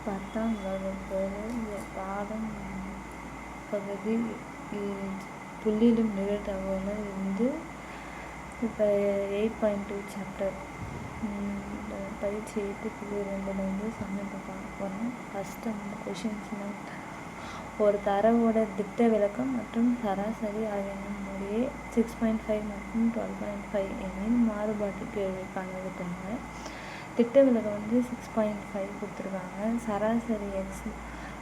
10ஆம் வகுப்பு பாடம் பகுதி துள்ளிடும் நிகழ்தகவுகள் இருந்து இப்போ 8.2 சாப்டர் பயிற்சி 8.2 சமயத்தை பார்க்க போகிறோம். ஃபஸ்ட்டு அந்த கொஷின்ஸ்னால் ஒரு தரவோட திட்ட விளக்கம் மற்றும் சராசரி ஆகியன முறையே 6.5 மற்றும் 12.5 எனில் மாறுபாட்டு கேள்வி காணவிட்டாங்க. திட்ட விளக்கம் வந்து 6.5 கொடுத்துருக்காங்க, சராசரி எக்ஸ்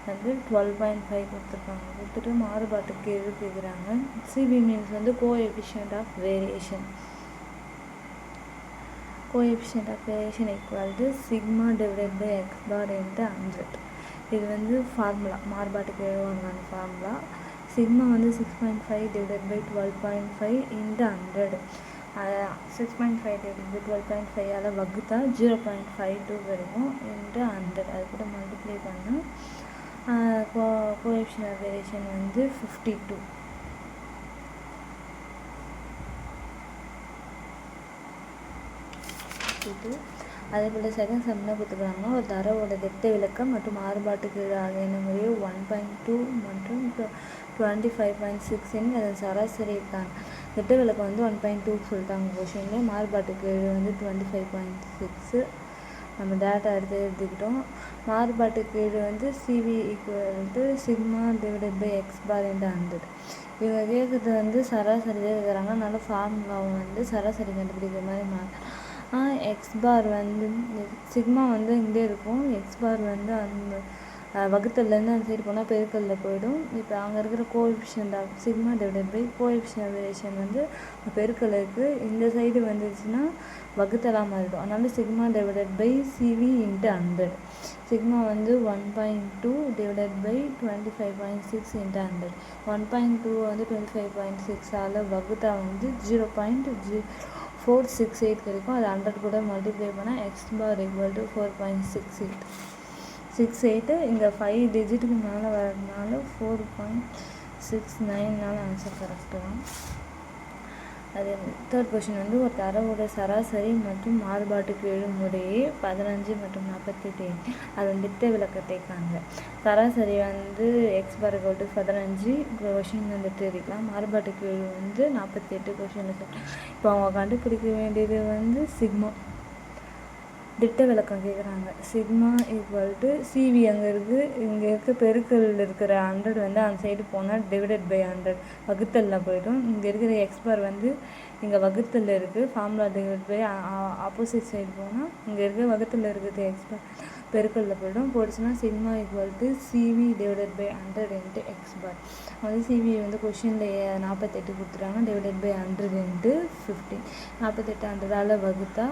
வந்து 12.5 கொடுத்துருக்காங்க. கொடுத்துட்டு மாறுபாட்டு கேள்வி கேட்குறாங்க. சிபி மீன்ஸ் வந்து coefficient of variation. Coefficient of variation equal to sigma divided by X bar into 100. இது வந்து ஃபார்முலா, மாறுபாட்டு கேள்விக்கான ஃபார்முலா. சிக்மா வந்து 6.5 divided by 12.5 into 100. 6.5 divided by 12.5 வகுத்தா 0.52 கிடைக்கும் இன்ட்டு 100. அது கூட மல்டிப்ளை பண்ணால் கோஎஃபிஷியன்ட் ஆஃப் வேரியேஷன் வந்து 52. அதே போல் செகண்ட் சம்னா கொடுத்துக்கிறாங்க. ஒரு தரவோட திட்ட விளக்கம் மற்றும் மாறுபாட்டுக்கு ஆகியன முறையே 1.2 மற்றும் 25.6 அதன் சராசரி இருக்காங்க. திட்ட விளக்கம் வந்து 1.2 சொல்லிட்டாங்க கொஷினில். மாறுபாட்டுக்கு வந்து 25.6 நம்ம டேட்டா எடுத்துக்கிட்டோம். மாறுபாட்டு கீழ் வந்து CV equal to sigma divided by X bar into 100. இவங்க கேட்குறது வந்து சராசரி தான் இருக்கிறாங்க. அதனால ஃபார்முலாவை வந்து சராசரி கண்டுபிடிக்கிற மாதிரி எக்ஸ் பார் வந்து சிக்மா வந்து இங்கே இருக்கும். எக்ஸ் பார் வந்து அந்த வகுத்தல்லேருந்து அந்த சைடு போனால் பெருக்கல்ல போயிடும். இப்போ அங்கே இருக்கிற coefficient of sigma divided by coefficient of variation வந்து பெருக்கல் இருக்குது. இந்த சைடு வந்துச்சுன்னா வகுத்தலாக மாறிடும். அதனால sigma divided by CV into 100. Sigma வந்து 1.2 டிவைடட் பை 25.6 இன்ட்டு 100. 1.2 வந்து 25.6 வகுத்தா வந்து 0.0468 கிடைக்கும். அது 100 கூட மல்டிப்ளை பண்ணால் எக்ஸ் பார் ஈக்குவல் டு 4.68. இங்கே 5 டிஜிட்டுக்கு மேலே வரதுனால 4.69 ஆன்சர் கரெக்டு தான். அது தேர்ட் கொஷின் வந்து ஒரு தரவோட சராசரி மற்றும் மாறுபாட்டுக்கு முறையே 15 மற்றும் 48 அதன் திட்ட விளக்கத்தை காண்க. சராசரி வந்து x bar equal to 15 question வந்துட்டு இருக்கலாம். மாறுபாட்டுக்கு வந்து 48 கொஷின். இப்போ அவங்க கண்டுபிடிக்க வேண்டியது வந்து சிக்மா. திட்ட விளக்கம் கேட்குறாங்க. சிக்மா ஈக்குவல் டு சிவி அங்கே இருக்குது. இங்கே இருக்க பெருக்கல் இருக்கிற 100 வந்து அந்த சைடு போனால் டிவைடட் பை 100 வகுத்தலில் போய்டும். இங்கே இருக்கிற எக்ஸ் பார் வந்து இங்கே வகுத்தலில் இருக்குது. Formula divide by opposite side போனால் இங்கே இருக்க வகுத்தலில் இருக்குது எக்ஸ் பார் பெருக்கலில் போய்டும். போடுச்சுன்னா sigma equal to CV divided by 100 into x bar. வந்து சிவி வந்து கொஷினில் 48 கொடுத்துட்டாங்க. Divided by 100 into 15. 48 100 வகுத்தா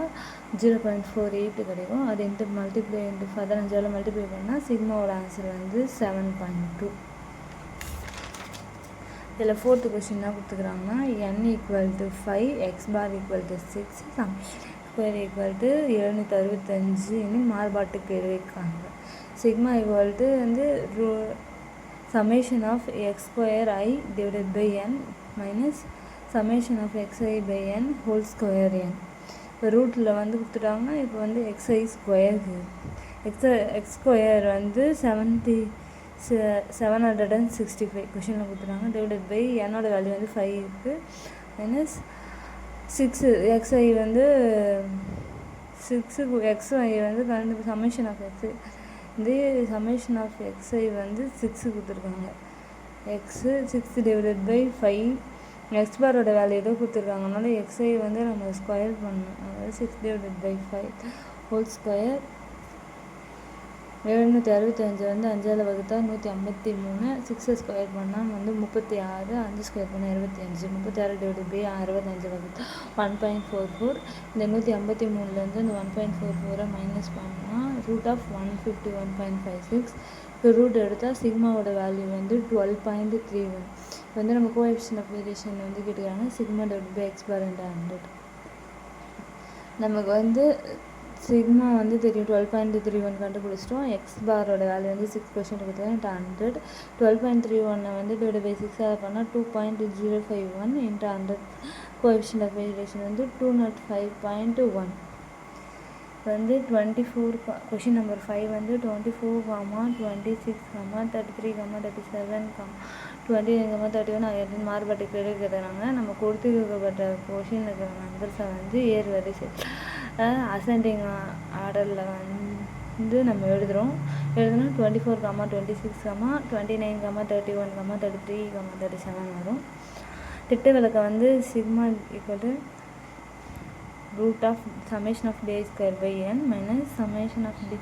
0.48 கிடைக்கும். அது இன்ட்டு மல்டிப்ளை இன்ட்டு 15 மல்டிப்ளை பண்ணால் சிக்மாவோட ஆன்சர் வந்து 7.2. இதில் ஃபோர்த்து கொஷின் தான் கொடுத்துக்கிறாங்கன்னா n equal to 5 x bar equal to 6 square equal to 765 மாறுபாட்டுக்கு எழுதியிருக்காங்க. சிக்மா ஈக்குவல் டு வந்து summation of x square i divided by n minus summation of x i by n whole square n. இப்போ ரூட்டில் வந்து கொடுத்துட்டாங்க. இப்போ வந்து எக்ஸ்ஐ ஸ்கொயருக்கு எக்ஸ் ஸ்கொயர் வந்து 765 கொஷினில் கொடுத்துட்டாங்க. டிவைடட் பை என்னோட வேல்யூ வந்து 5 இருக்குது மைனஸ் 6 எக்ஸ்ஐ வந்து 6 எக்ஸ்ஐ வந்து சமேஷன் ஆஃப் எக்ஸ்ஐ வந்து சமேஷன் ஆஃப் எக்ஸ்ஐ வந்து 6 கொடுத்துருக்காங்க. எக்ஸு 6 டிவைடட் பை 5 எக்ஸ் பாரோட வேல்யூ ஏதோ கொடுத்துருக்காங்க. அதனால எக்ஸ்ஐ வந்து நம்ம ஸ்கொயர் பண்ணணும். அதாவது 6 டிவைடட் பை 5 ஹோல் ஸ்கொயர் 765 வந்து 5 வகுத்தா 153. 6 ஸ்கொயர் பண்ணால் வந்து 36. 5 ஸ்கொயர் பண்ணால் 25. 36 டிவைடட் பை 65 வகுத்தா 1.44. இந்த 153லேருந்து இந்த 1.44 மைனஸ் பண்ணால் ரூட் ஆஃப் 151.56. இப்போ ரூட் எடுத்தால் சிக்மாவோட வேல்யூ வந்து 12.31. இப்போ வந்து நம்ம கோஎஃபிஷியன்ட் ஆஃப் வேரியேஷன் வந்து கேட்டுக்கிறாங்க. Sigma divide by X bar into 100. நமக்கு வந்து சிக்மா வந்து தெரியும் 12.31 கண்டுபிடிச்சிட்டோம். எக்ஸ் பாரோட வேல்யூ வந்து 6% கொடுத்தாங்க 100. 12.31 வந்து டிவைட் பை 6 பண்ணால் 2.051 இன்ட்டு 100. கோஎஃபிஷியன்ட் ஆஃப் வேரியேஷன் வந்து 205.1. வந்து 24 கொஷின் நம்பர் 5 வந்து 24, 26, 33, 37, 29, 31 ஆகிய மாறுபாட்டுக்கு கேட்குறாங்க. நம்ம கொடுத்துக்கப்பட்ட கொஷின் இருக்கிற நம்பர்ஸை வந்து ஏர் வரிசை அசெண்டிங் ஆர்டரில் வந்து நம்ம எழுதுனா 24, 26, 29, 31, 33, 37 வரும். திட்ட விலக்கம் வந்து sigma equal to root of summation of d square by n minus summation of d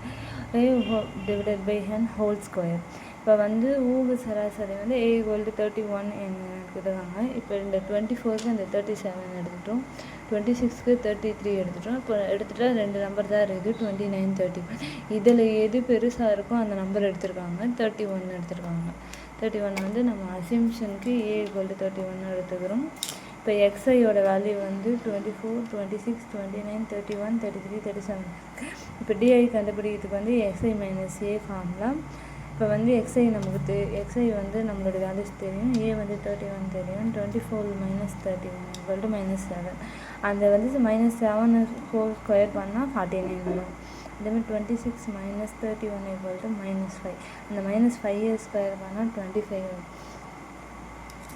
divided by n whole square. இப்போ வந்து ஊக சராசரி வந்து a equal to 31 எடுத்துருக்காங்க. இப்போ இந்த 24க்கு இந்த 37 எடுத்துட்டோம், 26க்கு 33 எடுத்துட்டோம். இப்போ எடுத்துகிட்டா 2 நம்பர் தான் இருக்குது, 29, 31. இதில் எது பெருசாக இருக்கோ அந்த நம்பர் எடுத்துருக்காங்க, 31 எடுத்துருக்காங்க. 31 வந்து நம்ம அசிம்ஷனுக்கு a equal to 31 எடுத்துக்கிறோம். இப்போ xiயோட வேல்யூ வந்து 24, 26, 29, 31, 33, 37. இப்போ di கண்டுபிடிக்கிறதுக்கு வந்து xi மைனஸ் a ஃபார்முலா. இப்போ வந்து xi நமக்கு xi வந்து நம்மளோட வேல்யூஸ் தெரியும், a வந்து 31 தெரியும். 24 மைனஸ் 31 ஈக்குவல் டு -7. அந்த வந்து -7 ஹோல் ஸ்கொயர் பண்ணால் 49 வரும். அதேமாதிரி 26 மைனஸ் 31 ஈக்குவல் டு -5. அந்த -5 ஸ்கொயர் பண்ணால் 25 வரும்.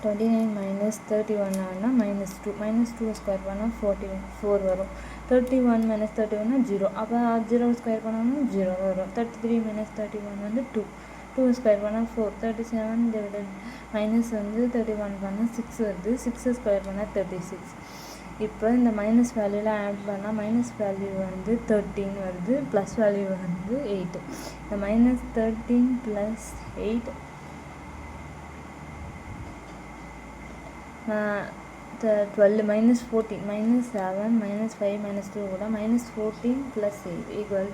29 minus 31 ஆனால் -2, -2 ஸ்கொயர் பண்ணால் 44 வரும். 31 minus 31 0, அப்போ 0 ஸ்கொயர் பண்ணாலும் 0 வரும். 33 minus 31 வந்து 2 ஸ்கொயர் பண்ணால் 4. 37 டிவைடட் மைனஸ் வந்து 31 பண்ணால் 6 வருது, 6 ஸ்கொயர் பண்ணால் 36. இப்போ இந்த மைனஸ் வேல்யூலாம் ஆட் பண்ணால் மைனஸ் வேல்யூ வந்து 13 வருது, ப்ளஸ் வேல்யூ வந்து 8. இந்த -13 + 8 12 -14 -7 -5 -2 கூட -14 + 8 ஈக்குவல்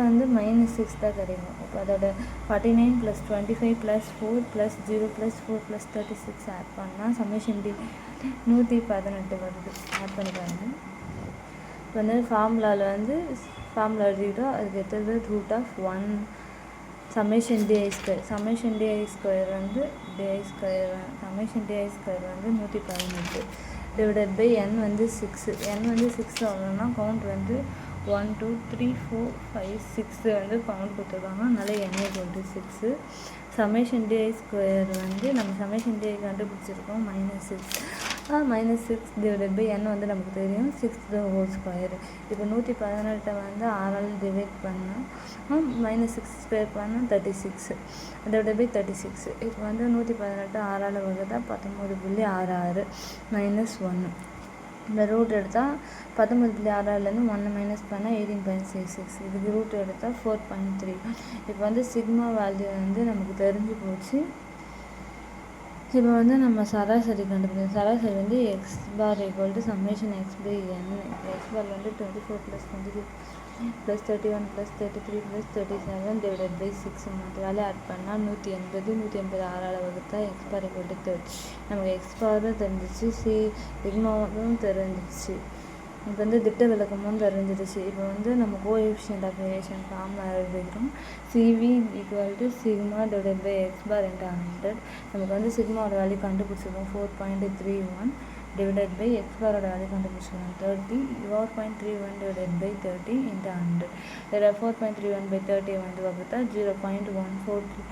வந்து -6 தான் கிடைக்கும். இப்போ அதோட 49 + 25 + 4 + 0 + 4 + 36 ஆட் பண்ணால் சம்மேஷன் டி 118 வருது. ஆட் பண்ணி பாருங்க. இப்போ வந்து ஃபார்முலாவில் வந்து ஃபார்முலா எழுதிக்கிட்டோம், அதுக்கு எடுத்தது √1 summation di square. summation di square வந்து summation di square வந்து 118 டிவைடட் பை n வந்து 6. n வந்து 6 ஆகணும்னா கவுண்ட் வந்து 1 2 3 4 5 6 வந்து கவுண்ட் கொடுத்துருக்காங்க, அதனால n equal to 6. summation di square வந்து நம்ம summation di கண்டுபிடிச்சிருக்கோம் -6 டிவைடட் பை n வந்து நமக்கு தெரியும் 6 ஹோல் ஸ்கொயர். இப்போ 118 வந்து 6ஆல் டிவைட் பண்ணால் -6 ஸ்கொயர் பண்ணால் 36 டிவைடட் பை 36. இப்போ வந்து 118 6ஆல் வகுத்தா 19.66 -1. இந்த ரூட் எடுத்தால் 19.66லேருந்து 1 மைனஸ் பண்ணால் 18.66. இதுக்கு ரூட் எடுத்தால் 4.3. இப்போ வந்து சிக்மா வேல்யூ வந்து நமக்கு தெரிஞ்சு போச்சு. இப்போ வந்து நம்ம சராசரி கண்டுபிடிக்கணும். சராசரி வந்து x bar equal to summation x by n. X bar வந்து 24 + 26 + 31 + 33 + 37 டிவைடட் பை 6. மற்ற வேலை ஆட் பண்ணால் 180 6ஆல் வகுத்தா எக்ஸ் பார் ஈக்குவல் டு 30. நமக்கு எக்ஸ் பாரும் தெரிஞ்சிச்சு, சிக்மாவும் தெரிஞ்சிச்சு. இப்போ வந்து திட்ட விலக்கமும் தெரிஞ்சிருச்சு. இப்போ வந்து நம்ம கோஎஃபிஷியன்ட் ஆஃப் வேரியேஷன் ஃபார்முலா எழுதிக்கிறோம். CV = sigma divided by X bar × 100. நமக்கு வந்து சிக்மாவோட வேல்யூ கண்டுபிடிச்சிருக்கோம் 4.31 டிவைடட் பை எக்ஸ் பாரோட வேல்யூ கண்டுபிடிச்சிருக்கோம் 30. 4.31 டிவைடட் பை 30 × 100. இதில் 4.31 by 30 வந்து வகுத்தா 0.143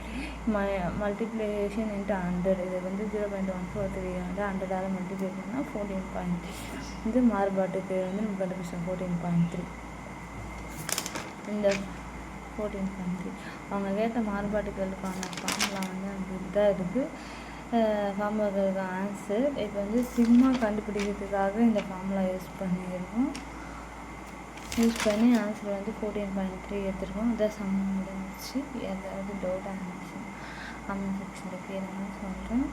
மல்டிப்ளிகேஷன் × 100. இது வந்து 0.143 வந்து 100ஆல் மல்டிப்ளை பண்ணால் 14.3. இது மாறுபாட்டுக்கு வந்து நம்ம கண்டுபிடிச்சோம் 14.3. இந்த 14.3 அவங்க கேட்ட மாறுபாட்டுகளுக்கான ஃபார்முலா வந்து நமக்கு இதுதான் இருக்குது. ஃபார்முலாவுக்கு ஆன்சர் இப்போ வந்து சிக்மா கண்டுபிடிக்கிறதுக்காக இந்த ஃபார்முலா யூஸ் பண்ணியிருக்கோம். யூஸ் பண்ணி ஆன்சர் வந்து 14.3 எடுத்துருக்கோம். இதான் சம் முடிஞ்சிச்சு. ஏதாவது டவுட்டாக இருந்துச்சு கமெண்ட் செக்ஷனில் கேளுங்கன்னு சொல்கிறேன்.